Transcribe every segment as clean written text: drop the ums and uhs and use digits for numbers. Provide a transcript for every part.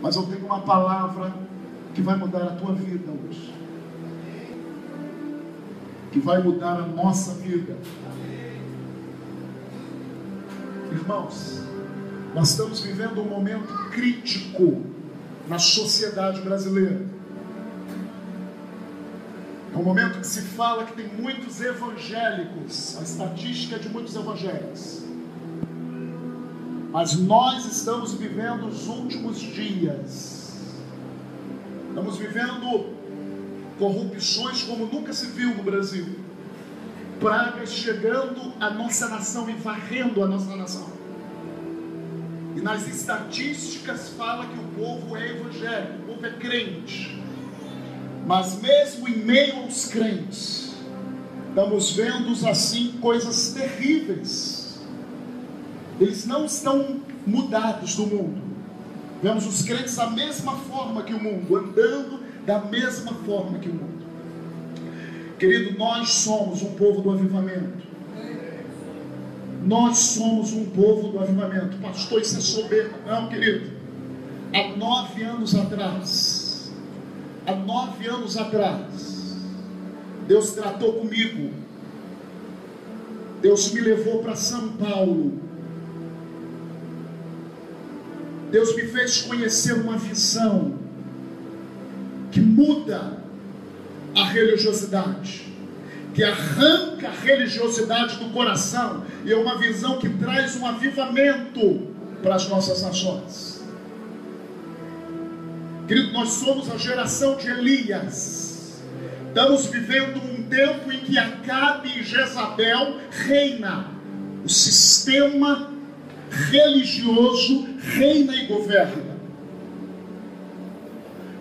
Mas eu tenho uma palavra que vai mudar a tua vida hoje, que vai mudar a nossa vida. Irmãos, nós estamos vivendo um momento crítico na sociedade brasileira. É um momento que se fala que tem muitos evangélicos, a estatística é de muitos evangélicos. Mas nós estamos vivendo os últimos dias. Estamos vivendo corrupções como nunca se viu no Brasil. Pragas chegando à nossa nação e varrendo a nossa nação. E nas estatísticas fala que o povo é evangélico, o povo é crente. Mas mesmo em meio aos crentes, estamos vendo assim coisas terríveis. Eles não estão mudados do mundo. Vemos os crentes da mesma forma que o mundo, andando da mesma forma que o mundo. Querido, nós somos um povo do avivamento. Nós somos um povo do avivamento. Pastor, isso é soberba. Não, querido. Há 9 anos atrás, Deus tratou comigo. Deus me levou para São Paulo. Deus me fez conhecer uma visão que muda a religiosidade, que arranca a religiosidade do coração, e é uma visão que traz um avivamento para as nossas nações. Querido, nós somos a geração de Elias. Estamos vivendo um tempo em que Acabe e Jezabel reina. O sistema religioso reina e governa.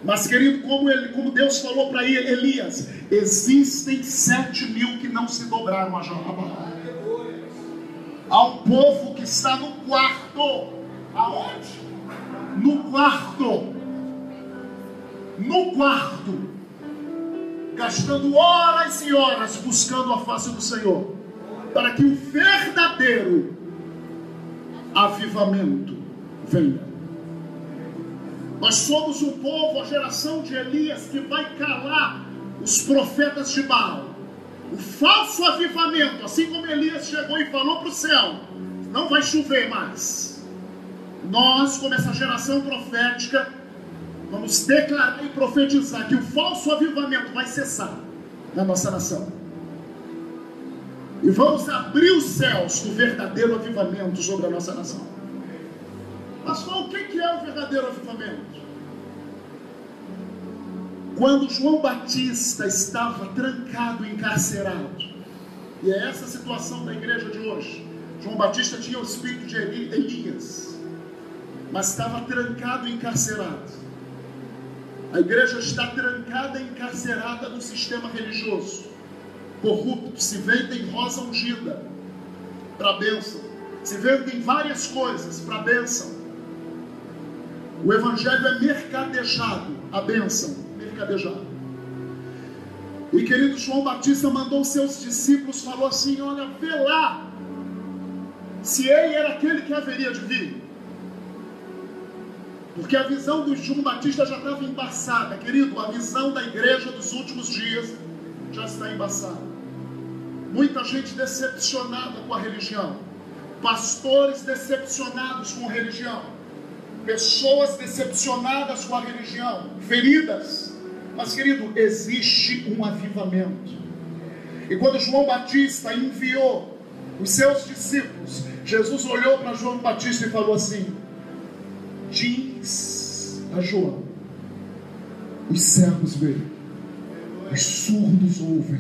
Mas, querido, como Deus falou para Elias, existem 7.000 que não se dobraram a Jeová. Há um povo que está no quarto. Aonde? No quarto. No quarto. Gastando horas e horas buscando a face do Senhor, para que o verdadeiro avivamento venha. Nós somos um povo, a geração de Elias, que vai calar os profetas de Baal. O falso avivamento, assim como Elias chegou e falou para o céu, não vai chover mais. Nós, como essa geração profética, vamos declarar e profetizar que o falso avivamento vai cessar na nossa nação. E vamos abrir os céus do verdadeiro avivamento sobre a nossa nação. Pastor, o que é o verdadeiro avivamento? Quando João Batista estava trancado, encarcerado, e é essa a situação da igreja de hoje. João Batista tinha o espírito de Elias, mas estava trancado e encarcerado. A igreja está trancada e encarcerada no sistema religioso corrupto. Se vendem rosa ungida para a bênção, se vendem várias coisas para a bênção. O evangelho é mercadejado, a bênção, mercadejado. E querido, João Batista mandou seus discípulos, falou assim: olha, vê lá se ele era aquele que haveria de vir. Porque a visão do João Batista já estava embaçada, querido. A visão da igreja dos últimos dias já está embaçada. Muita gente decepcionada com a religião, pastores decepcionados com a religião, pessoas decepcionadas com a religião, feridas. Mas, querido, existe um avivamento. E quando João Batista enviou os seus discípulos, Jesus olhou para João Batista e falou assim: diz a João, os cegos veem, os surdos ouvem,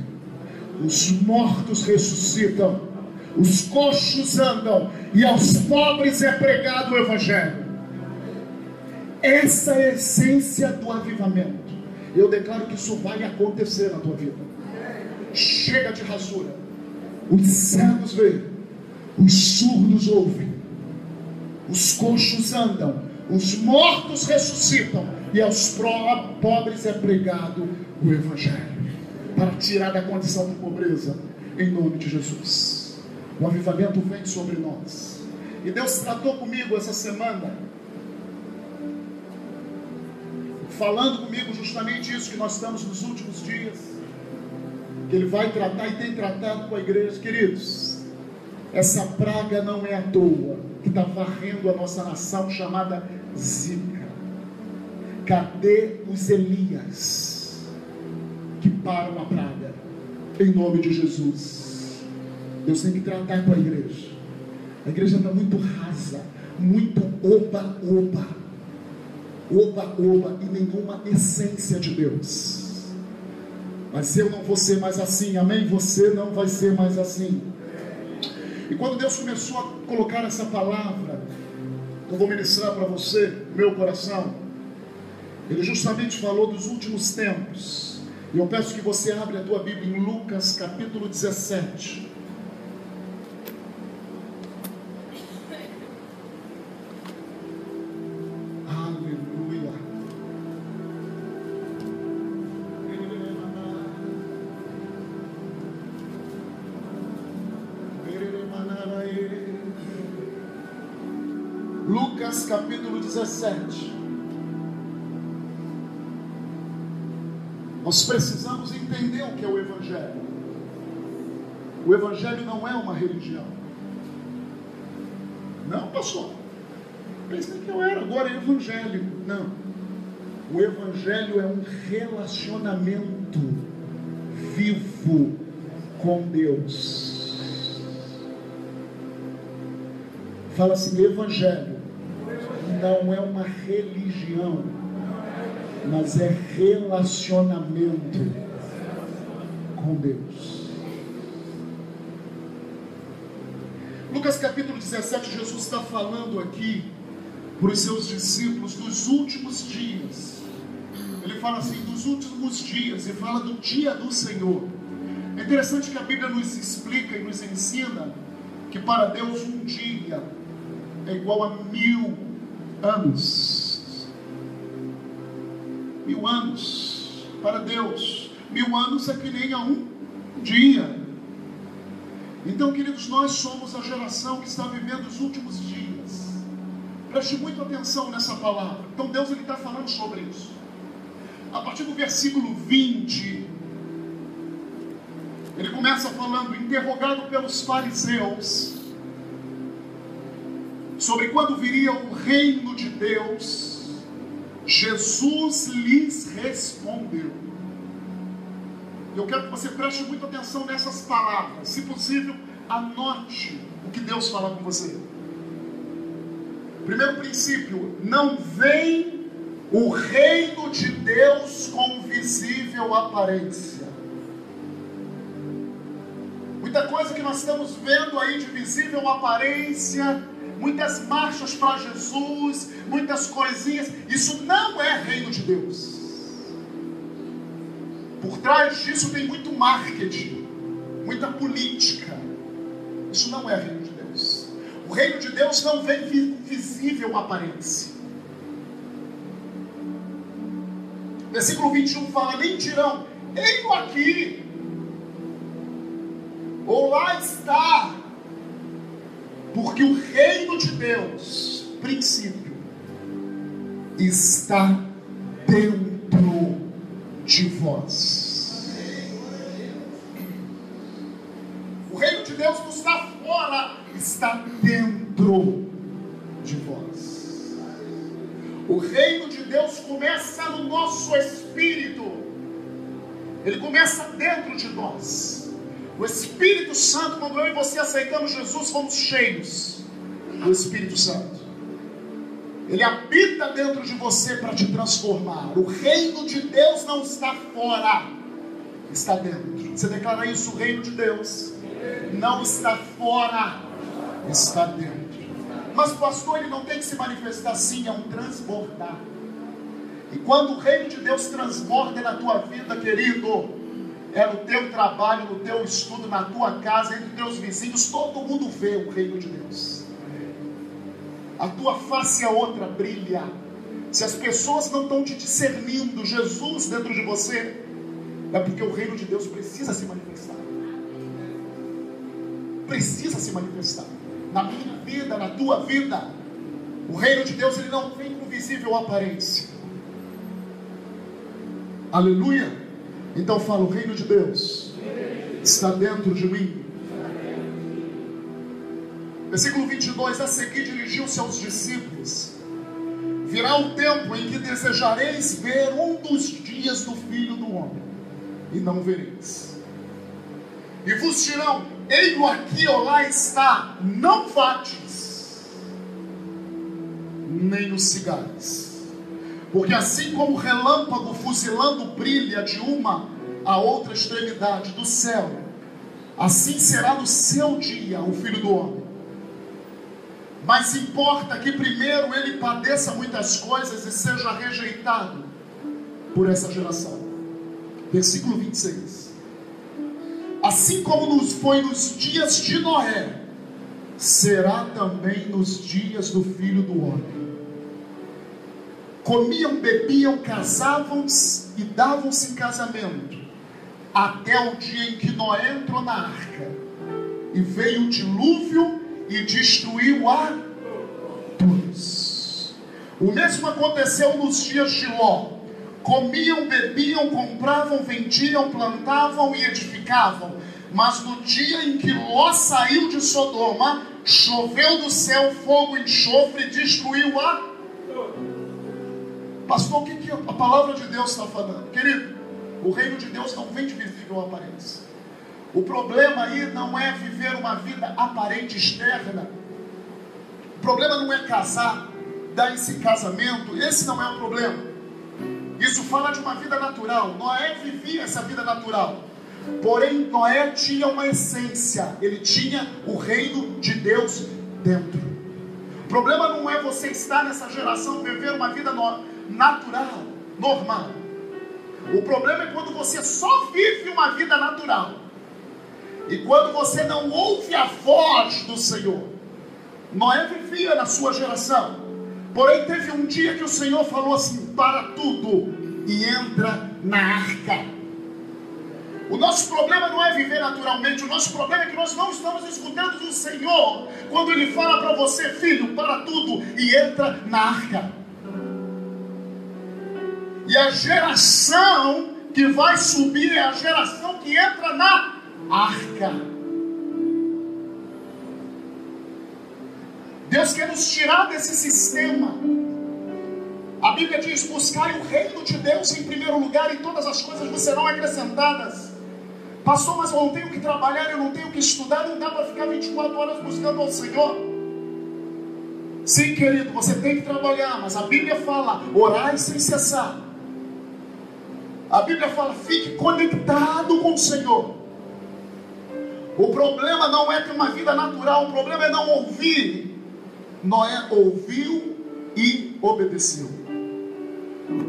os mortos ressuscitam, os coxos andam, e aos pobres é pregado o evangelho. Essa é a essência do avivamento. Eu declaro que isso vai acontecer na tua vida. Chega de rasura. Os cegos veem, os surdos ouvem, os coxos andam, os mortos ressuscitam, e aos pobres é pregado o evangelho, para tirar da condição de pobreza, em nome de Jesus. O avivamento vem sobre nós. E Deus tratou comigo essa semana falando comigo justamente isso, que nós estamos nos últimos dias, que Ele vai tratar e tem tratado com a igreja. Queridos, essa praga não é à toa, que está varrendo a nossa nação, chamada Zika. Cadê os Elias que param a praga? Em nome de Jesus, Deus tem que tratar com a igreja. A igreja está muito rasa, muito oba-oba, oba-oba, e nenhuma essência de Deus. Mas eu não vou ser mais assim, amém? Você não vai ser mais assim. E quando Deus começou a colocar essa palavra, eu vou ministrar para você, no meu coração, Ele justamente falou dos últimos tempos. E eu peço que você abra a tua Bíblia em Lucas capítulo 17. Aleluia. Lucas capítulo 17. Nós precisamos entender o que é o Evangelho. O Evangelho não é uma religião. Não, pastor. Pensei que eu era, agora é Evangelho. Não. O Evangelho é um relacionamento vivo com Deus. Fala assim: Evangelho não é uma religião, mas é relacionamento com Deus. Lucas capítulo 17, Jesus está falando aqui para os seus discípulos dos últimos dias. Ele fala assim, dos últimos dias, e fala do dia do Senhor. É interessante que a Bíblia nos explica e nos ensina que para Deus um dia é igual a 1000 anos. 1000 anos para Deus, 1000 anos é que nem a um dia. Então, queridos, nós somos a geração que está vivendo os últimos dias. Preste muita atenção nessa palavra. Então Deus está falando sobre isso. A partir do versículo 20, Ele começa falando, interrogado pelos fariseus, sobre quando viria o reino de Deus. Jesus lhes respondeu. Eu quero que você preste muita atenção nessas palavras. Se possível, anote o que Deus fala com você. Primeiro princípio: não vem o reino de Deus com visível aparência. Muita coisa que nós estamos vendo aí de visível aparência, muitas marchas para Jesus, muitas coisinhas, isso não é reino de Deus. Por trás disso tem muito marketing, muita política. Isso não é reino de Deus. O reino de Deus não vem com visível aparência. Versículo 21 fala, nem dirão, eis-o aqui, ou lá está, porque o reino de Deus, princípio, está dentro de vós. O reino de Deus não está fora, está dentro de vós. O reino de Deus começa no nosso espírito. Ele começa dentro de nós. O Espírito Santo, quando eu e você aceitamos Jesus, fomos cheios do Espírito Santo. Ele habita dentro de você para te transformar. O reino de Deus não está fora, está dentro. Você declara isso: o reino de Deus não está fora, está dentro. Mas pastor, ele não tem que se manifestar assim, é um transbordar. E quando o reino de Deus transborda na tua vida, querido, é no teu trabalho, no teu estudo, na tua casa, entre teus vizinhos, todo mundo vê o reino de Deus. A tua face é outra, brilha. Se as pessoas não estão te discernindo Jesus dentro de você, é porque o reino de Deus precisa se manifestar. Precisa se manifestar. Na minha vida, na tua vida. O reino de Deus, ele não vem com visível aparência. Aleluia. Então fala: o reino de Deus está dentro de mim. Versículo 22: a seguir dirigiu-se aos discípulos: virá o tempo em que desejareis ver um dos dias do Filho do Homem, e não vereis. E vos dirão: ei-lo aqui ou lá está. Não vades, nem os sigais. Porque assim como o relâmpago fuzilando brilha de uma a outra extremidade do céu, assim será no seu dia o Filho do Homem. Mas importa que primeiro ele padeça muitas coisas e seja rejeitado por essa geração. Versículo 26. Assim como foi nos dias de Noé, será também nos dias do Filho do Homem. Comiam, bebiam, casavam-se e davam-se em casamento, até o dia em que Noé entrou na arca, e veio o dilúvio e destruiu a todos. O mesmo aconteceu nos dias de Ló. Comiam, bebiam, compravam, vendiam, plantavam e edificavam. Mas no dia em que Ló saiu de Sodoma, choveu do céu fogo e enxofre e destruiu a... Pastor, o que a palavra de Deus está falando? Querido, o reino de Deus não vem de visível aparência. O problema aí não é viver uma vida aparente externa. O problema não é casar, dar esse casamento. Esse não é o problema. Isso fala de uma vida natural. Noé vivia essa vida natural. Porém, Noé tinha uma essência. Ele tinha o reino de Deus dentro. O problema não é você estar nessa geração viver uma vida natural, normal. O problema é quando você só vive uma vida natural. E quando você não ouve a voz do Senhor. Noé vivia na sua geração. Porém teve um dia que o Senhor falou assim: para tudo e entra na arca. O nosso problema não é viver naturalmente. O nosso problema é que nós não estamos escutando do Senhor quando Ele fala para você: filho, para tudo e entra na arca. E a geração que vai subir é a geração que entra na arca. Deus quer nos tirar desse sistema. A Bíblia diz: buscai o reino de Deus em primeiro lugar, e todas as coisas vos serão acrescentadas. Pastor, mas eu não tenho que trabalhar, eu não tenho que estudar, não dá para ficar 24 horas buscando ao Senhor. Sim, querido, você tem que trabalhar, mas a Bíblia fala: orai sem cessar. A Bíblia fala: fique conectado com o Senhor. O problema não é ter uma vida natural, o problema é não ouvir. Noé ouviu e obedeceu.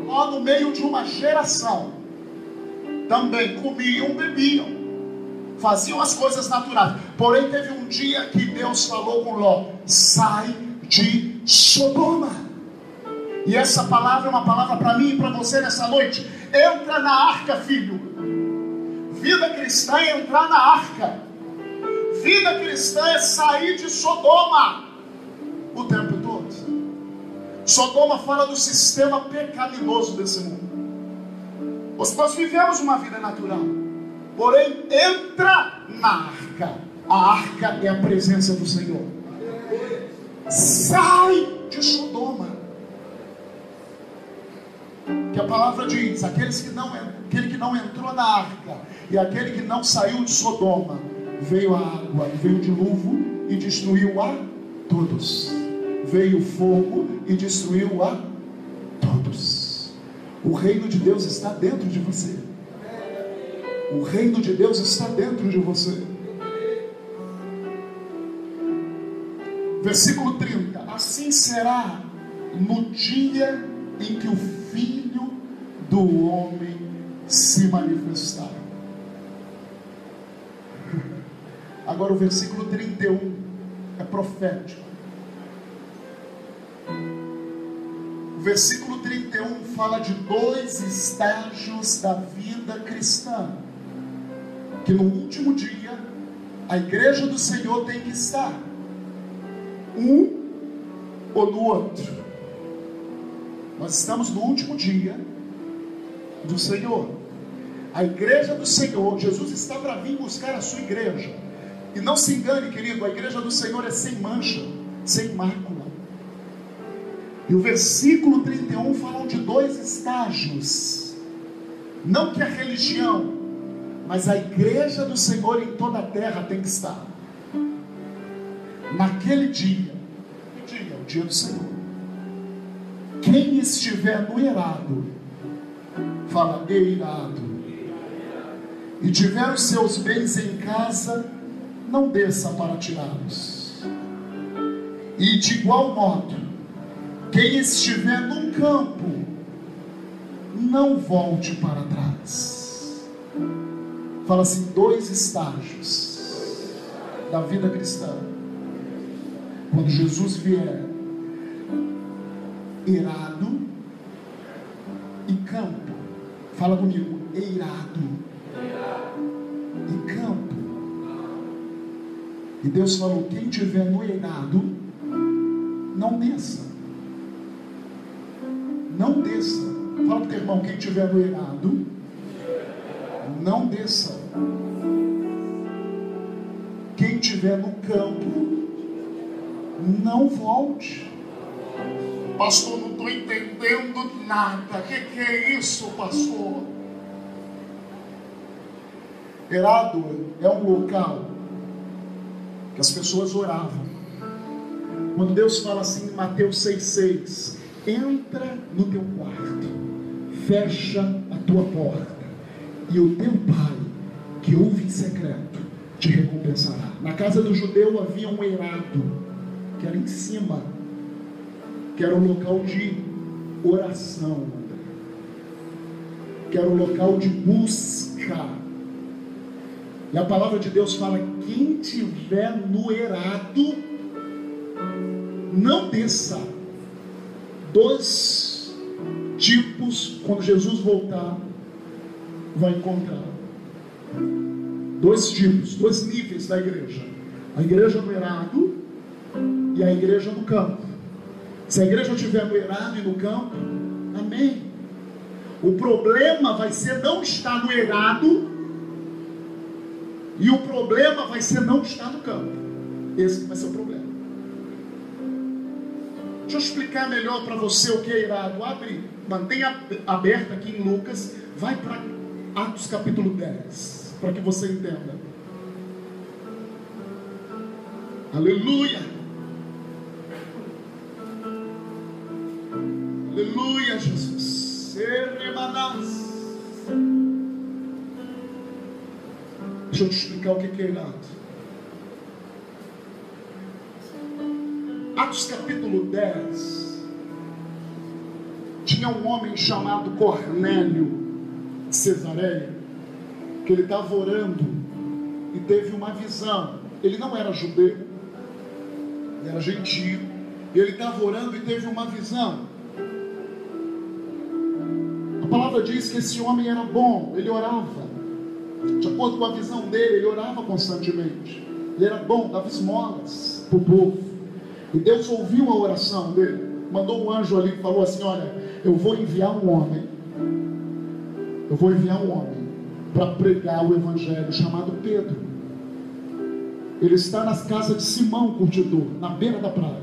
Lá no meio de uma geração, também comiam, bebiam, faziam as coisas naturais. Porém teve um dia que Deus falou com Ló: sai de Sodoma. E essa palavra é uma palavra para mim e para você nessa noite. Entra na arca, filho. Vida cristã é entrar na arca. Vida cristã é sair de Sodoma o tempo todo. Sodoma fala do sistema pecaminoso desse mundo. Nós vivemos uma vida natural. Porém, entra na arca. A arca é a presença do Senhor. Sai de Sodoma. Que a palavra diz: aquele que não entrou na arca e aquele que não saiu de Sodoma, veio a água, veio o dilúvio e destruiu a todos. Veio o fogo e destruiu a todos. O reino de Deus está dentro de você. O reino de Deus está dentro de você. Versículo 30. Assim será no dia em que o Filho do Homem se manifestar. Agora o versículo 31 é profético. O versículo 31 fala de 2 estágios da vida cristã, que no último dia a igreja do Senhor tem que estar um ou no outro. Nós estamos no último dia do Senhor. A igreja do Senhor, Jesus está para vir buscar a sua igreja. E não se engane, querido, a igreja do Senhor é sem mancha, sem mácula. E o versículo 31 fala de 2 estágios. Não que a religião, mas a igreja do Senhor em toda a terra tem que estar. Naquele dia, o dia do Senhor, quem estiver no eirado, fala eirado, e tiver os seus bens em casa, não desça para tirá-los. E de igual modo, quem estiver num campo, não volte para trás. Fala assim, 2 estágios da vida cristã. Quando Jesus vier, eirado e campo. Fala comigo, eirado e campo. E Deus falou, quem tiver no eirado, não desça. Não desça. Fala para o teu irmão, quem tiver no eirado, não desça. Quem tiver no campo, não volte. Pastor, não estou entendendo nada. O que é isso, pastor? Eirado é um local que as pessoas oravam. Quando Deus fala assim em Mateus 6,6, entra no teu quarto, fecha a tua porta, e o teu pai, que ouve em secreto, te recompensará. Na casa do judeu havia um eirado, que era em cima, que era um local de oração, que era um local de busca. E a palavra de Deus fala, quem tiver no eirado, não desça. 2 tipos, quando Jesus voltar, vai encontrar. 2 tipos, 2 níveis da igreja. A igreja no eirado e a igreja no campo. Se a igreja estiver no eirado e no campo, amém. O problema vai ser não estar no eirado, e o problema vai ser não estar no campo. Esse vai ser o problema. Deixa eu explicar melhor para você o que é eirado. Abre, mantenha aberto aqui em Lucas, vai para Atos capítulo 10, para que você entenda. Aleluia! Aleluia, Jesus. Deixa eu te explicar o que é eirado. Atos capítulo 10. Tinha um homem chamado Cornélio de Cesareia, que ele estava orando e teve uma visão. Ele não era judeu, ele era gentio, e ele estava orando e teve uma visão. A palavra diz que esse homem era bom, ele orava. De acordo com a visão dele, ele orava constantemente. Ele era bom, dava esmolas para o povo. E Deus ouviu a oração dele. Mandou um anjo ali e falou assim, olha, eu vou enviar um homem. Eu vou enviar um homem para pregar o evangelho, chamado Pedro. Ele está nas casas de Simão, curtidor, na beira da praia.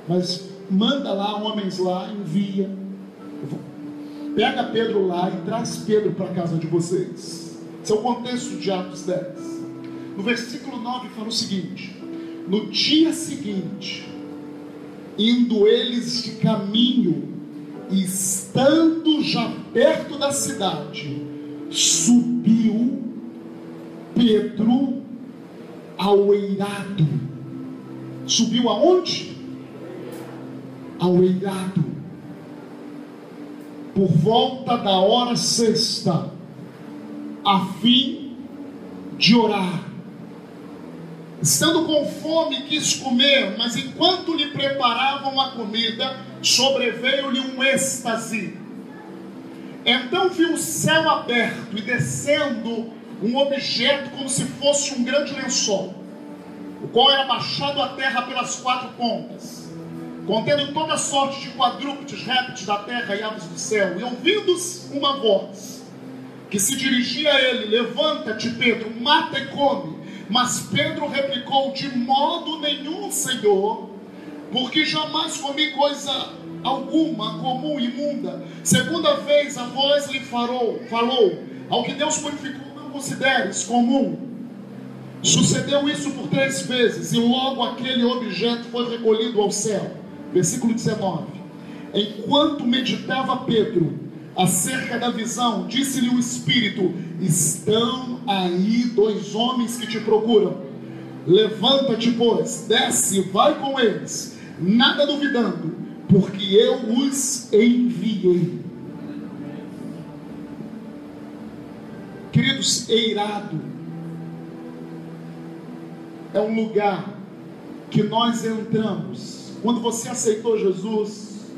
Mas manda lá, homens lá, envia. Pega Pedro lá e traz Pedro para a casa de vocês. Esse é o contexto de Atos 10. No versículo 9 fala o seguinte: no dia seguinte, indo eles de caminho, e estando já perto da cidade, subiu Pedro ao eirado. Subiu aonde? Ao eirado. Por volta da hora sexta, a fim de orar. Estando com fome, quis comer, mas enquanto lhe preparavam a comida, sobreveio-lhe um êxtase. Então viu o céu aberto e descendo um objeto como se fosse um grande lençol, o qual era baixado à terra pelas 4 pontas. contendo toda sorte de quadrúpedes, répteis da terra e aves do céu. E ouvindo-se uma voz que se dirigia a ele: levanta-te, Pedro, mata e come. Mas Pedro replicou: de modo nenhum, Senhor, porque jamais comi coisa alguma comum, imunda. Segunda vez a voz lhe falou: ao que Deus purificou, não consideres comum. Sucedeu isso por 3 vezes, e logo aquele objeto foi recolhido ao céu. Versículo 19. Enquanto meditava Pedro acerca da visão, disse-lhe o Espírito: estão aí 2 homens que te procuram. Levanta-te, pois, desce e vai com eles, nada duvidando, porque eu os enviei. Queridos, Eirado é um lugar que nós entramos. Quando você aceitou Jesus,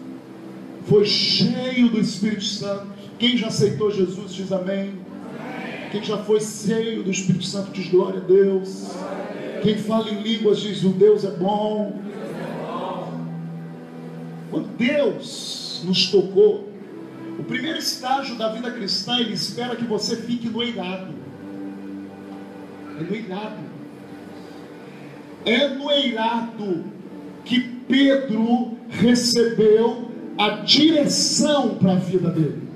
foi cheio do Espírito Santo. Quem já aceitou Jesus diz amém. Quem já foi cheio do Espírito Santo diz glória a Deus. Quem fala em línguas diz: o Deus é bom. Quando Deus nos tocou, o primeiro estágio da vida cristã, Ele espera que você fique no eirado. É no eirado. É no eirado que Pedro recebeu a direção para a vida dele.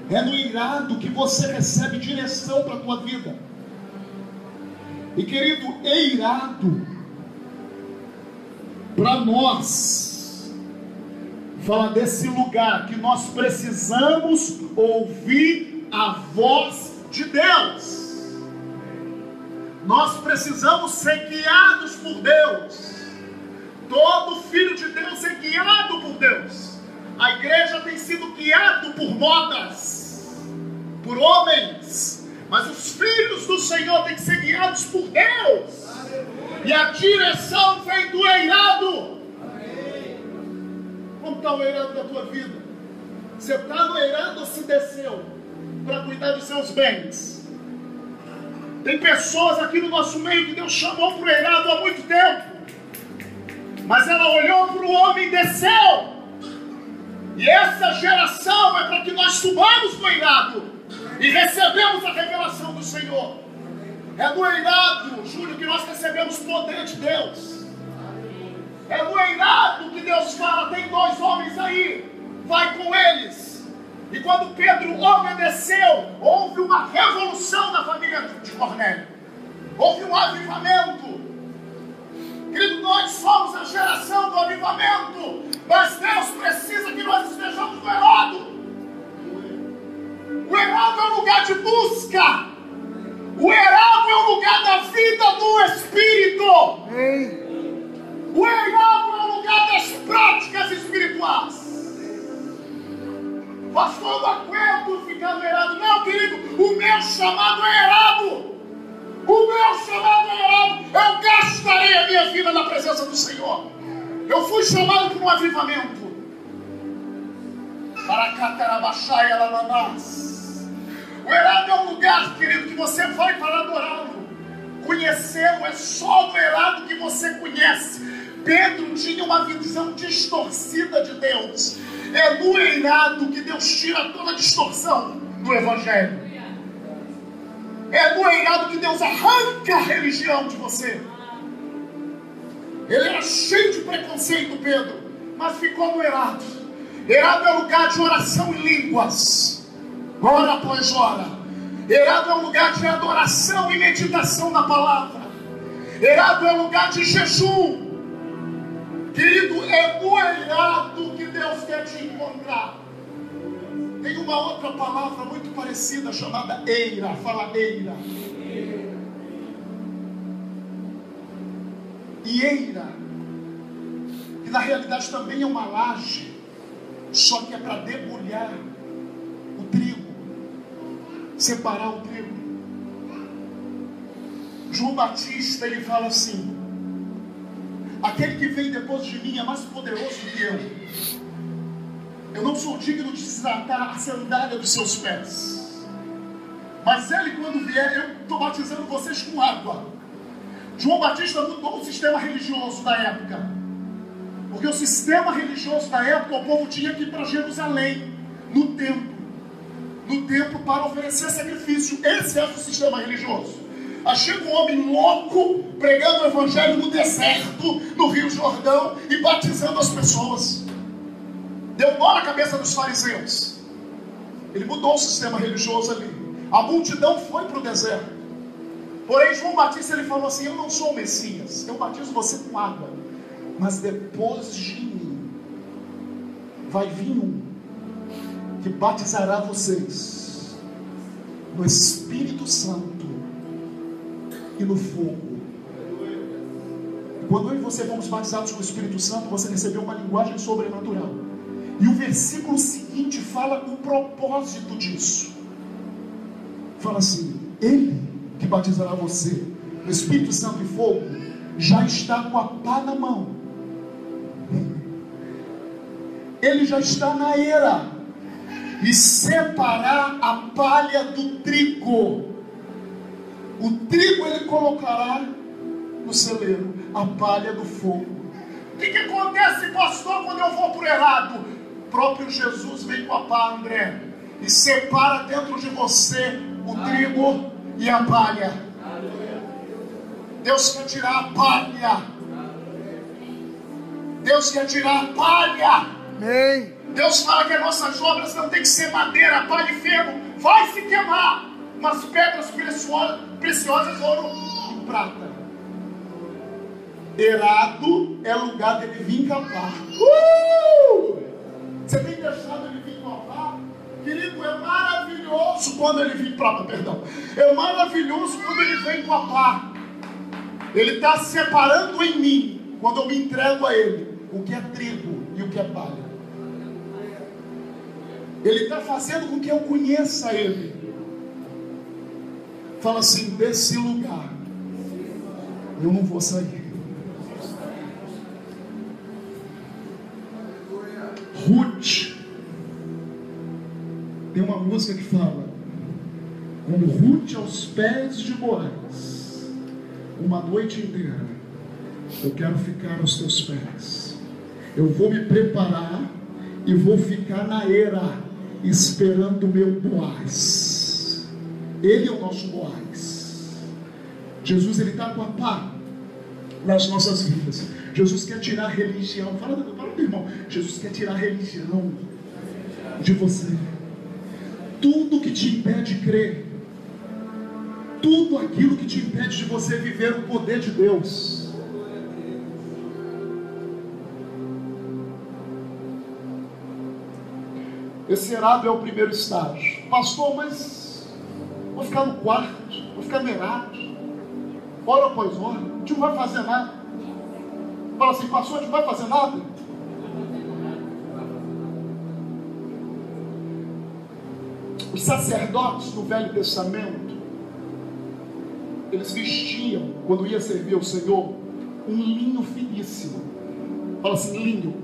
É no eirado que você recebe direção para a tua vida. E querido, eirado, para nós, fala desse lugar que nós precisamos ouvir a voz de Deus. Nós precisamos ser guiados por Deus. Todo filho de Deus é guiado por Deus. A igreja tem sido guiada por modas, por homens, mas os filhos do Senhor têm que ser guiados por Deus. E a direção vem do eirado. Como está o eirado da tua vida? Você está no eirado ou se desceu para cuidar dos seus bens? Tem pessoas aqui no nosso meio que Deus chamou para o eirado há muito tempo, mas ela olhou para o homem e desceu. E essa geração é para que nós subamos no eirado e recebemos a revelação do Senhor. É no eirado, Júlio, que nós recebemos o poder de Deus. É no eirado que Deus fala: tem 2 homens aí, vai com eles. E quando Pedro obedeceu, houve uma revolução na família de Cornélio. Houve um avivamento. Querido, nós somos a geração do avivamento, mas Deus precisa que nós estejamos no eirado. O eirado é um lugar de busca. O eirado é um lugar da vida do Espírito. O eirado é um lugar das práticas espirituais. Pastor, eu não aguento ficar no eirado. Não, querido, o meu chamado é eirado. O meu chamado é eirado. Eu gastarei a minha vida na presença do Senhor. Eu fui chamado para um avivamento. Para Catarabachai Alamanás. O eirado é um lugar, querido, que você vai para adorá-lo. Conhecê-lo é só no eirado que você conhece. Pedro tinha uma visão distorcida de Deus. É no eirado que Deus tira toda a distorção do Evangelho. É no eirado que Deus arranca a religião de você. Ele era cheio de preconceito, Pedro, mas ficou no eirado. Eirado é lugar de oração em línguas. Ora após ora. Eirado é um lugar de adoração e meditação na palavra. Eirado é um lugar de jejum. Querido, é no eirado que Deus quer te encontrar. Tem uma outra palavra muito parecida chamada eira. Fala eira. E eira, que na realidade também é uma laje, só que é para debulhar o trigo, separar o trigo. João Batista, ele fala assim: aquele que vem depois de mim é mais poderoso do que eu. Eu não sou digno de desatar a sandália dos seus pés. Mas ele, quando vier, eu estou batizando vocês com água. João Batista mudou o sistema religioso da época. Porque o sistema religioso da época, o povo tinha que ir para Jerusalém, no templo para oferecer sacrifício. Esse é o sistema religioso. Aí chega um homem louco, pregando o evangelho no deserto, no Rio Jordão, e batizando as pessoas. Deu nó na cabeça dos fariseus. Ele mudou o sistema religioso ali. A multidão foi para o deserto. Porém, João Batista, ele falou assim: eu não sou o Messias, eu batizo você com água, mas depois de mim vai vir um que batizará vocês no Espírito Santo e no fogo. Quando eu e você fomos batizados com o Espírito Santo, você recebeu uma linguagem sobrenatural. E o versículo seguinte fala o propósito disso. Fala assim: Ele que batizará você no Espírito Santo e fogo já está com a pá na mão. Ele já está na era e separar a palha do trigo. O trigo ele colocará no celeiro, a palha do fogo. O que acontece, pastor, quando eu vou por errado? O próprio Jesus vem com a pá, André, e separa dentro de você o trigo e a palha. Deus quer tirar a palha. Deus quer tirar a palha. Amém. Deus fala que as nossas obras não tem que ser madeira, palha e ferro. Vai se queimar, mas pedras preciosas, ouro e prata. Erado é lugar dele vir capar. Você tem deixado ele vir capar? Querido, é maravilhoso quando ele vem prata, perdão. É maravilhoso quando ele vem capar. Ele está separando em mim, quando eu me entrego a ele, o que é trigo e o que é palha. Ele está fazendo com que eu conheça ele. Fala assim: desse lugar eu não vou sair. Ruth tem uma música que fala: como Ruth aos pés de Boaz, uma noite inteira eu quero ficar aos teus pés. Eu vou me preparar e vou ficar na era, esperando o meu Boaz. Ele é o nosso Boaz. Jesus, ele está com a pá nas nossas vidas. Jesus quer tirar a religião. Fala do irmão. Jesus quer tirar a religião de você. Tudo que te impede de crer, tudo aquilo que te impede de você viver o poder de Deus. Esse erado é o primeiro estágio. Pastor, mas vou ficar no quarto, vou ficar no erado, hora após hora, a gente não vai fazer nada. Fala assim: pastor, a gente não vai fazer nada. Os sacerdotes no Velho Testamento, eles vestiam, quando ia servir ao Senhor, um linho finíssimo. Fala assim: linho.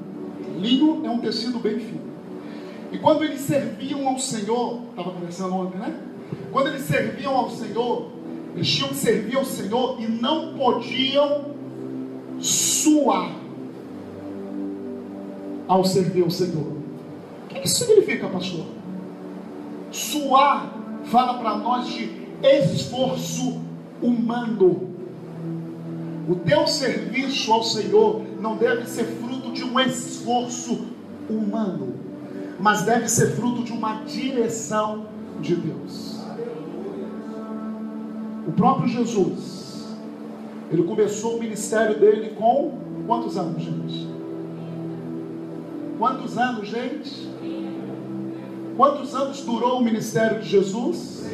Linho é um tecido bem fino. E quando eles serviam ao Senhor, estava conversando ontem, né? Quando eles serviam ao Senhor, eles tinham que servir ao Senhor e não podiam suar ao servir ao Senhor. O que isso significa, pastor? Suar fala para nós de esforço humano. O teu serviço ao Senhor não deve ser fruto de um esforço humano, mas deve ser fruto de uma direção de Deus. O próprio Jesus, ele começou o ministério dele com quantos anos, gente? Quantos anos, gente? Quantos anos durou o ministério de Jesus?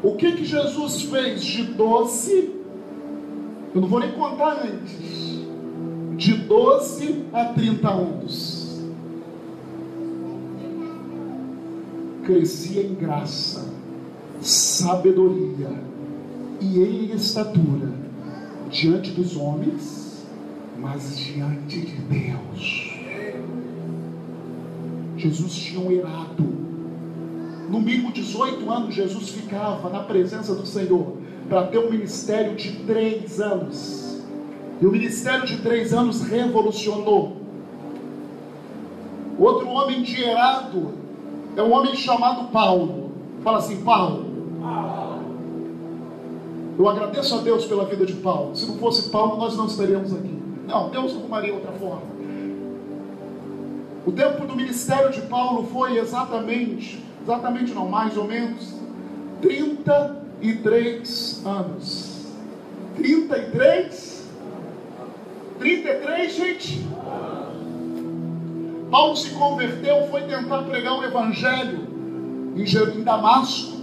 O que Jesus fez de 12? Eu não vou nem contar antes. De 12 a 30 anos. Crescia em graça, sabedoria e em estatura diante dos homens, mas diante de Deus. Jesus tinha um erado. No mínimo 18 anos Jesus ficava na presença do Senhor, para ter um ministério de 3 anos. E o ministério de 3 anos revolucionou. Outro homem endinheirado é um homem chamado Paulo. Fala assim, Paulo. Eu agradeço a Deus pela vida de Paulo. Se não fosse Paulo, nós não estaríamos aqui. Não, Deus arrumaria outra forma. O tempo do ministério de Paulo foi exatamente não, mais ou menos 33 anos. 33, gente. Paulo se converteu, foi tentar pregar o evangelho em Damasco.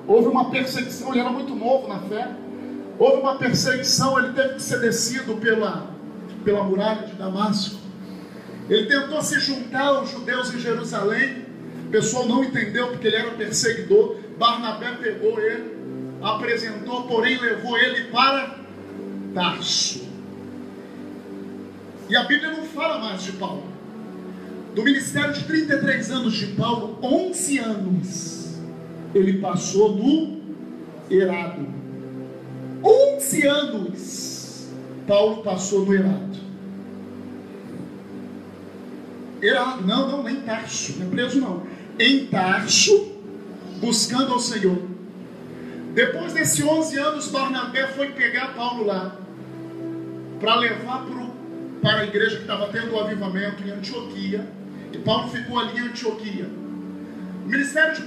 Houve uma perseguição, ele era muito novo na fé. Houve uma perseguição, ele teve que ser descido pela muralha de Damasco. Ele tentou se juntar aos judeus em Jerusalém. O pessoal não entendeu porque ele era perseguidor. Barnabé pegou ele, apresentou, porém levou ele para Tarso. E a Bíblia não fala mais de Paulo. Do ministério de 33 anos de Paulo, 11 anos ele passou no Herado. 11 anos Paulo passou no Herado. Herado, não em Tarso, não é preso não. Em Tarso, buscando ao Senhor. Depois desses 11 anos, Barnabé foi pegar Paulo lá, para levar para a igreja que estava tendo o avivamento em Antioquia. E Paulo ficou ali em Antioquia. O ministério de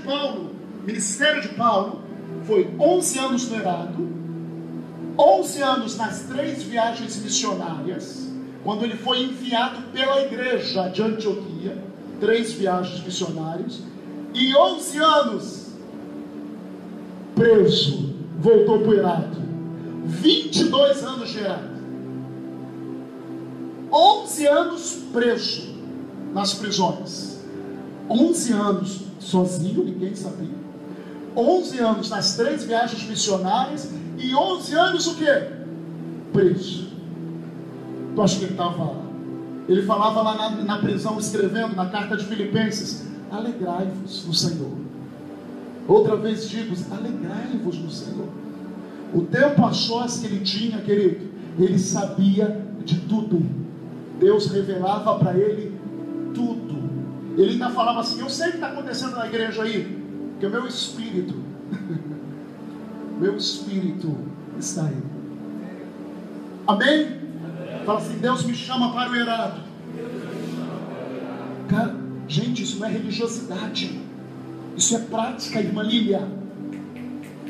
Paulo foi 11 anos no Herado, 11 anos nas 3 viagens missionárias, quando ele foi enviado pela igreja de Antioquia, 3 viagens missionárias, e 11 anos preso, voltou para o Herado, 22 anos de Herado, 11 anos preso nas prisões, 11 anos sozinho, ninguém sabia, 11 anos nas 3 viagens missionárias, e 11 anos o quê? Preso. Tu acha que ele estava lá? Ele falava lá na prisão, escrevendo na carta de Filipenses: alegrai-vos no Senhor. Outra vez digo, alegrai-vos no Senhor. O tempo a sós que ele tinha, querido, ele sabia de tudo. Deus revelava para ele tudo. Ele ainda falava assim: eu sei o que está acontecendo na igreja aí, porque o meu espírito está aí. Amém? Fala assim: Deus me chama para o Herado. Cara, gente, isso não é religiosidade, isso é prática, irmã Lília.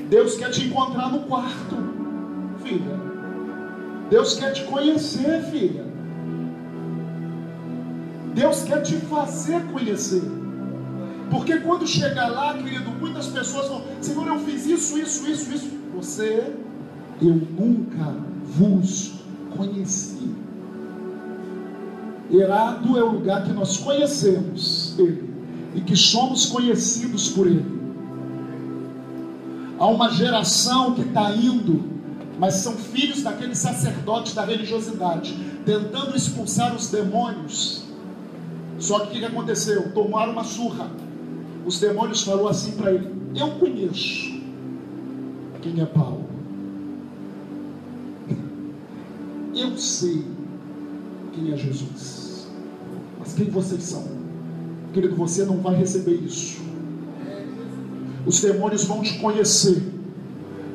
Deus quer te encontrar no quarto, filha. Deus quer te conhecer, filha. Deus quer te fazer conhecer. Porque quando chegar lá, querido, muitas pessoas vão: Senhor, eu fiz isso. Eu nunca vos conheci. Herado é o lugar que nós conhecemos Ele e que somos conhecidos por Ele. Há uma geração que está indo, mas são filhos daqueles sacerdotes da religiosidade, tentando expulsar os demônios. Só que o que aconteceu? Tomaram uma surra. Os demônios falaram assim para ele: eu conheço quem é Paulo, eu sei quem é Jesus, mas quem vocês são? Querido, você não vai receber isso. Os demônios vão te conhecer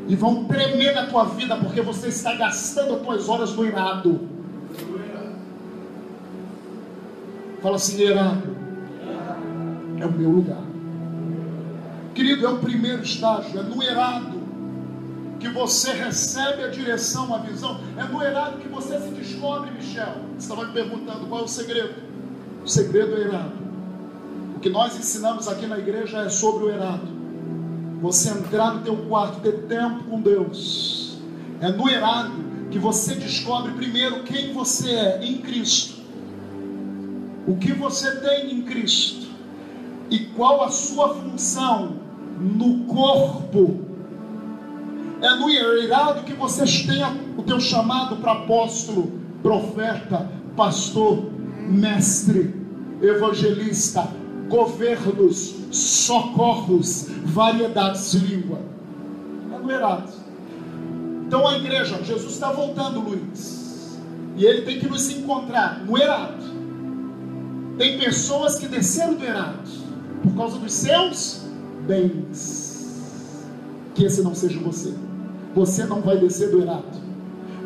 e vão tremer na tua vida, porque você está gastando as tuas horas no Herado. Fala assim: Herado é o meu lugar. Querido, é o primeiro estágio. É no Herado que você recebe a direção, a visão. É no Herado que você se descobre, Michel. Você estava me perguntando qual é o segredo. O segredo é o Herado. O que nós ensinamos aqui na igreja é sobre o Herado. Você entrar no teu quarto, ter tempo com Deus. É no Herado que você descobre primeiro quem você é em Cristo, o que você tem em Cristo e qual a sua função no corpo. É no Herado que vocês têm o teu chamado para apóstolo, profeta, pastor, mestre, evangelista, governos, socorros, variedades de língua. É no Herado. Então a igreja, Jesus está voltando, Luiz. E ele tem que nos encontrar no eirado. Tem pessoas que desceram do eirado por causa dos seus bens. Que esse não seja você. Você não vai descer do eirado.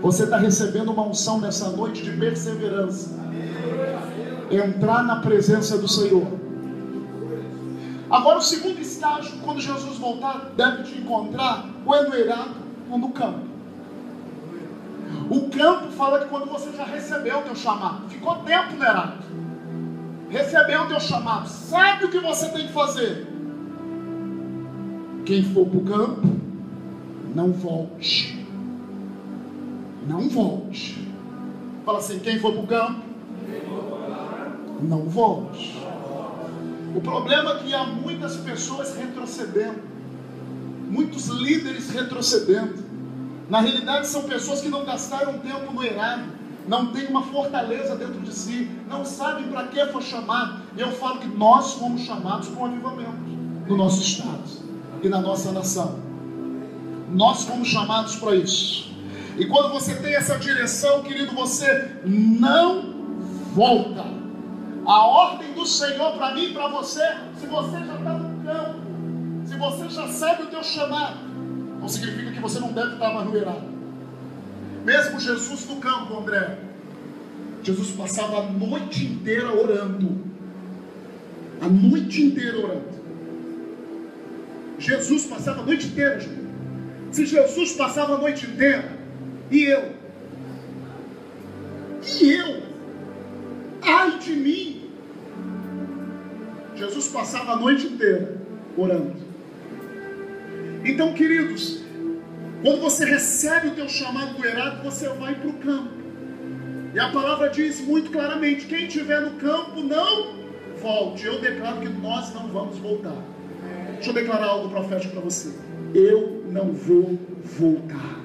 Você está recebendo uma unção nessa noite de perseverança. Entrar na presença do Senhor. Agora o segundo estágio, quando Jesus voltar, deve te encontrar ou é no eirado ou no campo. O campo fala que quando você já recebeu o teu chamado, ficou tempo no eirado, recebeu o teu chamado, sabe o que você tem que fazer. Quem for para o campo, não volte. Não volte. Fala assim, quem for para o campo, não volte. O problema é que há muitas pessoas retrocedendo, muitos líderes retrocedendo. Na realidade são pessoas que não gastaram tempo no eirado, não têm uma fortaleza dentro de si, não sabem para que foi chamado. E eu falo que nós fomos chamados para um avivamento no nosso estado e na nossa nação. Nós fomos chamados para isso. E quando você tem essa direção, querido, você não volta. A ordem do Senhor para mim e para você, se você já está no campo, se você já sabe o teu chamado, não significa que você não deve estar mais no eirado. Mesmo Jesus no campo, André, Jesus passava a noite inteira orando. A noite inteira orando. Jesus passava a noite inteira, gente. Se Jesus passava a noite inteira, e eu? Ai de mim! Jesus passava a noite inteira orando. Então, queridos, quando você recebe o teu chamado do eirado, você vai para o campo. E a palavra diz muito claramente, quem estiver no campo, não volte. Eu declaro que nós não vamos voltar. Deixa eu declarar algo profético para você. Eu não vou voltar.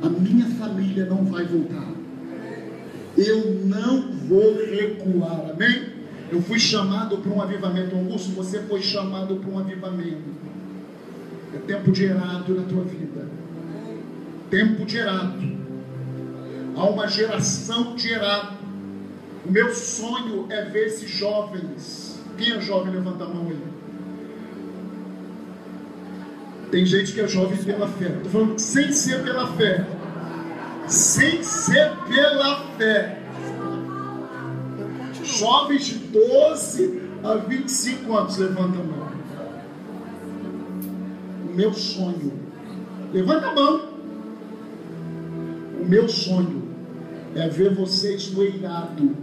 A minha família não vai voltar. Eu não vou recuar. Amém? Eu fui chamado para um avivamento. Augusto, você foi chamado para um avivamento. É tempo de eirado na tua vida. Tempo de eirado. Há uma geração de eirado. O meu sonho é ver esses jovens. Quem é jovem? Levanta a mão aí. Tem gente que é jovem pela fé. Estou falando sem ser pela fé. Sem ser pela fé. Jovens de 12 a 25 anos. Levanta a mão. O meu sonho. Levanta a mão. O meu sonho é ver vocês no eirado.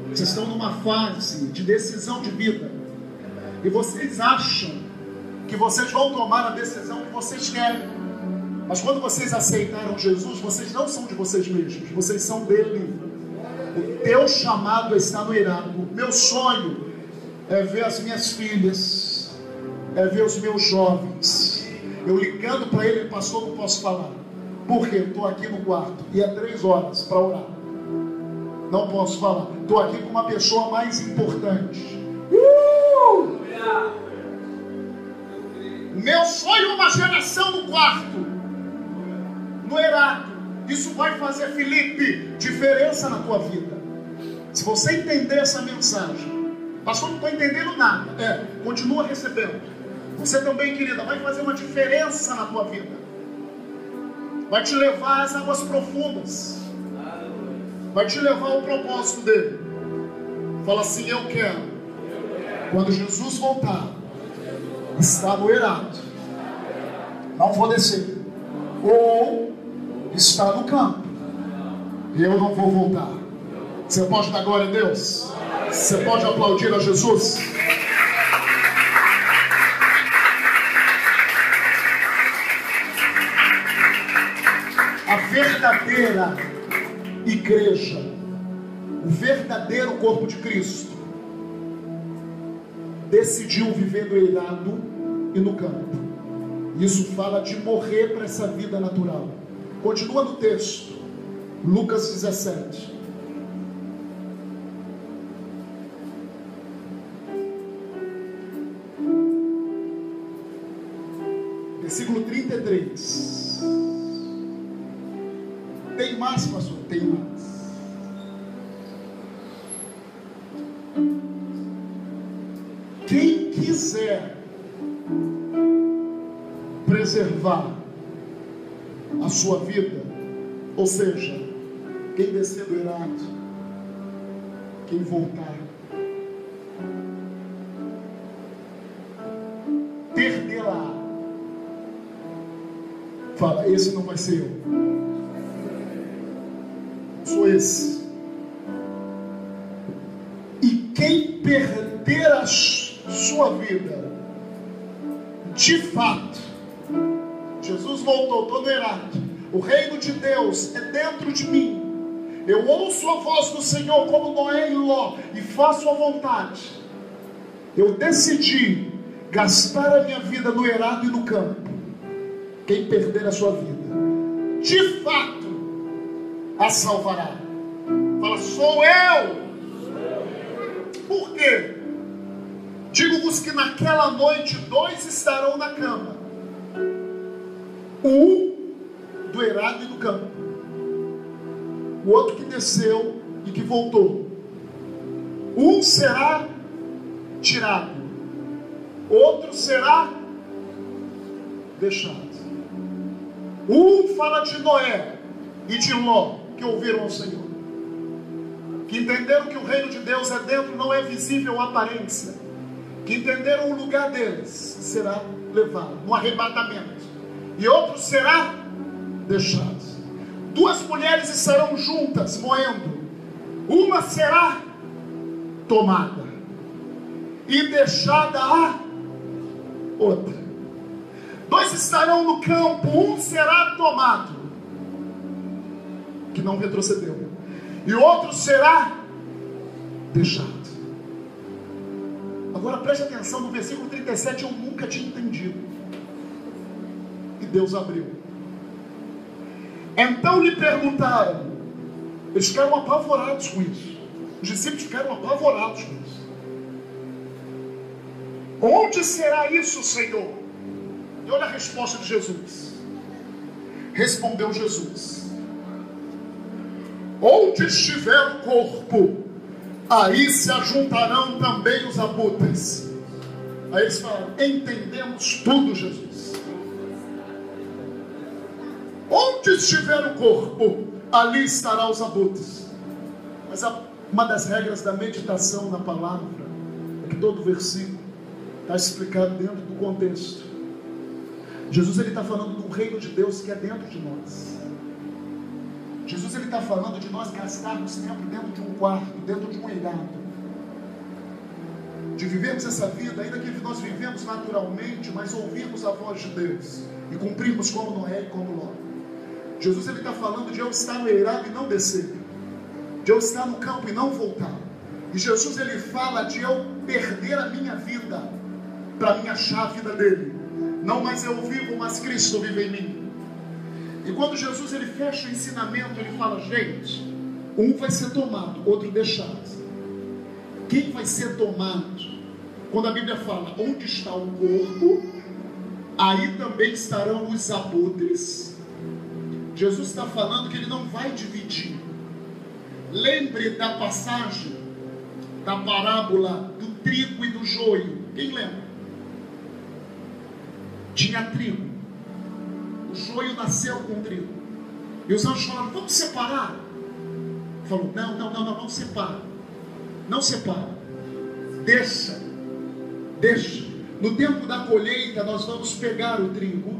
Vocês estão numa fase de decisão de vida. E vocês acham que vocês vão tomar a decisão que vocês querem. Mas quando vocês aceitaram Jesus, vocês não são de vocês mesmos. Vocês são dele. O teu chamado está no eirado. O meu sonho é ver as minhas filhas, é ver os meus jovens. Eu ligando para ele, pastor, não posso falar. Por quê? Estou aqui no quarto e é 3 horas para orar. Não posso falar. Estou aqui com uma pessoa mais importante. Meu sonho é uma geração no quarto, no eirado. Isso vai fazer, Felipe, diferença na tua vida. Se você entender essa mensagem, pastor, não estou entendendo nada. Continua recebendo. Você também, querida, vai fazer uma diferença na tua vida. Vai te levar às águas profundas. Vai te levar ao propósito dele. Fala assim, eu quero. Quando Jesus voltar, está no eirado. Não vou descer. Ou está no campo. Eu não vou voltar. Você pode dar glória a Deus? Você pode aplaudir a Jesus? A verdadeira igreja, o verdadeiro corpo de Cristo, decidiu viver no eirado e no campo. Isso fala de morrer para essa vida natural. Continua no texto, Lucas 17. Versículo 33. Tem mais, pastor? Tem mais. Quem quiser preservar a sua vida, ou seja, quem descer do eirado, quem voltar, perdê-la. Fala, esse não vai ser eu. Sou esse. E quem perder a sua vida, de fato, Jesus voltou, estou no eirado. O reino de Deus é dentro de mim. Eu ouço a voz do Senhor como Noé e Ló e faço a vontade. Eu decidi gastar a minha vida no eirado e no campo. Quem perder a sua vida, de fato, a salvará. Fala, sou eu. Por quê? Digo-vos que naquela noite 2 estarão na cama. Um do eirado e do campo. O outro que desceu e que voltou. Um será tirado. Outro será deixado. Um fala de Noé e de Ló, que ouviram ao Senhor, que entenderam que o reino de Deus é dentro, não é visível a aparência, que entenderam o lugar deles, será levado no arrebatamento, e outro será deixado. 2 mulheres estarão juntas moendo, uma será tomada e deixada a outra. 2 estarão no campo, um será tomado, que não retrocedeu, e outro será deixado. Agora preste atenção no versículo 37, eu nunca tinha entendido, e Deus abriu. Então lhe perguntaram, eles ficaram apavorados com isso, os discípulos ficaram apavorados com isso. Onde será isso, Senhor? E olha a resposta de Jesus. Respondeu Jesus: onde estiver o corpo, aí se ajuntarão também os abutres. Aí eles falam, entendemos tudo, Jesus. Onde estiver o corpo, ali estarão os abutres. Mas uma das regras da meditação na palavra é que todo versículo está explicado dentro do contexto. Jesus está falando do reino de Deus que é dentro de nós. Jesus está falando de nós gastarmos tempo dentro de um quarto, dentro de um eirado, de vivermos essa vida, ainda que nós vivemos naturalmente, mas ouvirmos a voz de Deus e cumprirmos como Noé e como Ló. Jesus está falando de eu estar no eirado e não descer, de eu estar no campo e não voltar. E Jesus ele fala de eu perder a minha vida para mim achar a vida dele. Não mais eu vivo, mas Cristo vive em mim. E quando Jesus ele fecha o ensinamento, ele fala, gente, um vai ser tomado, outro deixado. Quem vai ser tomado? Quando a Bíblia fala, onde está o corpo, aí também estarão os abutres. Jesus está falando que ele não vai dividir. Lembre da passagem, da parábola do trigo e do joio. Quem lembra? Tinha trigo, o joio nasceu com trigo, e os anjos falaram, vamos separar. Falou, não separa, não separa, deixa, no tempo da colheita nós vamos pegar o trigo,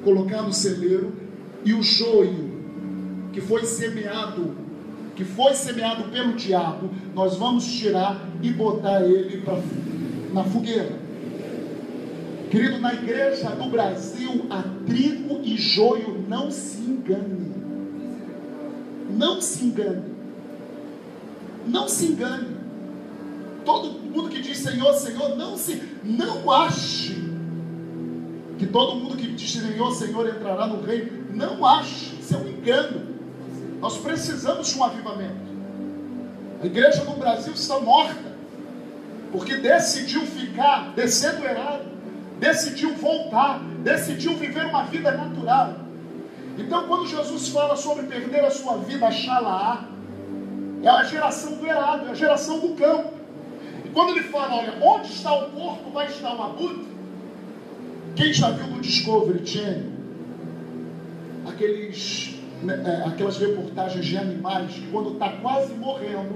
colocar no celeiro, e o joio que foi semeado pelo diabo, nós vamos tirar e botar ele na fogueira. Querido, na igreja do Brasil, há trigo e joio, não se engane. Não se engane. Não se engane. Todo mundo que diz Senhor, Senhor, não ache que todo mundo que diz Senhor, Senhor entrará no reino. Não ache, isso é um engano. Nós precisamos de um avivamento. A igreja no Brasil está morta, porque decidiu descer do eirado, decidiu voltar, decidiu viver uma vida natural. Então, quando Jesus fala sobre perder a sua vida, Xalaá, é a geração do errado, é a geração do campo. E quando ele fala, olha, onde está o corpo, vai estar o abutre. Quem já viu no Discovery Channel aquelas reportagens de animais que quando está quase morrendo,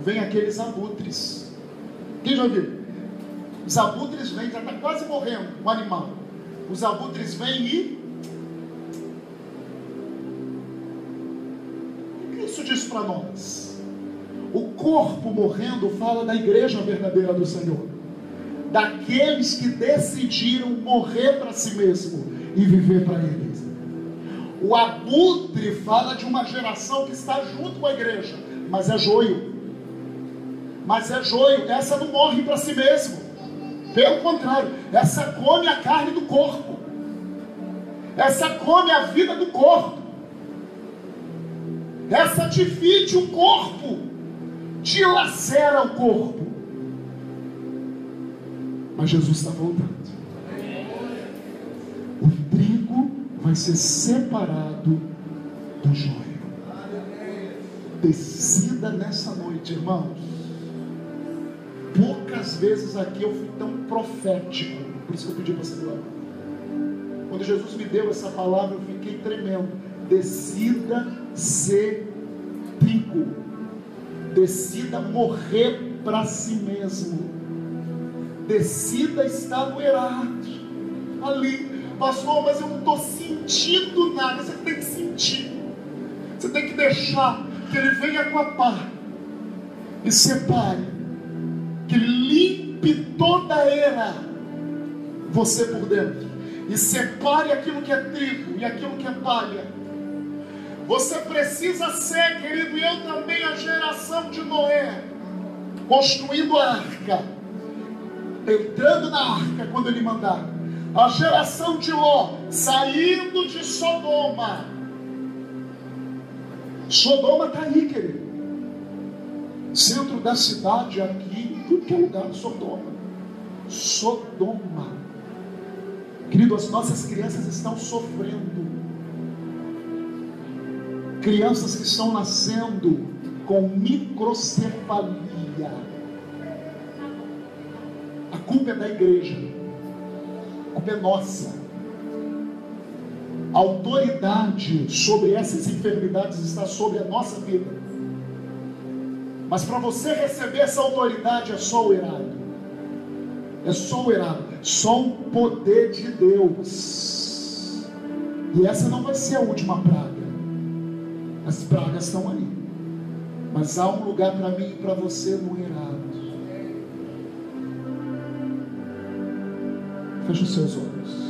vem aqueles abutres. Quem já viu? Os abutres vêm, já está quase morrendo o animal. Os abutres vêm e... O que isso diz para nós? O corpo morrendo fala da igreja verdadeira do Senhor. Daqueles que decidiram morrer para si mesmo e viver para eles. O abutre fala de uma geração que está junto com a igreja, mas é joio. Mas é joio, essa não morre para si mesmo. Pelo contrário, essa come a carne do corpo. Essa come a vida do corpo. Essa divide o corpo, dilacera o corpo. Mas Jesus está voltando. O trigo vai ser separado do joio. Decida nessa noite, irmãos. Poucas vezes aqui eu fui tão profético. Por isso que eu pedi para você agora. Quando Jesus me deu essa palavra, eu fiquei tremendo. Decida ser trigo. Decida morrer para si mesmo. Decida estar no errado. Ali, pastor, mas eu não estou sentindo nada. Você tem que sentir. Você tem que deixar que Ele venha com a pá e separe. Que Ele limpe toda a era você por dentro. E separe aquilo que é trigo e aquilo que é palha. Você precisa ser, querido, e eu também, a geração de Noé, construindo a arca, entrando na arca quando Ele mandar. A geração de Ló, saindo de Sodoma. Sodoma está aí, querido. Centro da cidade aqui, tudo que é lugar, Sodoma. Sodoma. Querido, as nossas crianças estão sofrendo. Crianças que estão nascendo com microcefalia. A culpa é da igreja. A culpa é nossa. A autoridade sobre essas enfermidades está sobre a nossa vida. Mas para você receber essa autoridade é só o errado. É só o errado. Só o poder de Deus. E essa não vai ser a última praga. As pragas estão aí. Mas há um lugar para mim e para você no errado. Feche os seus olhos.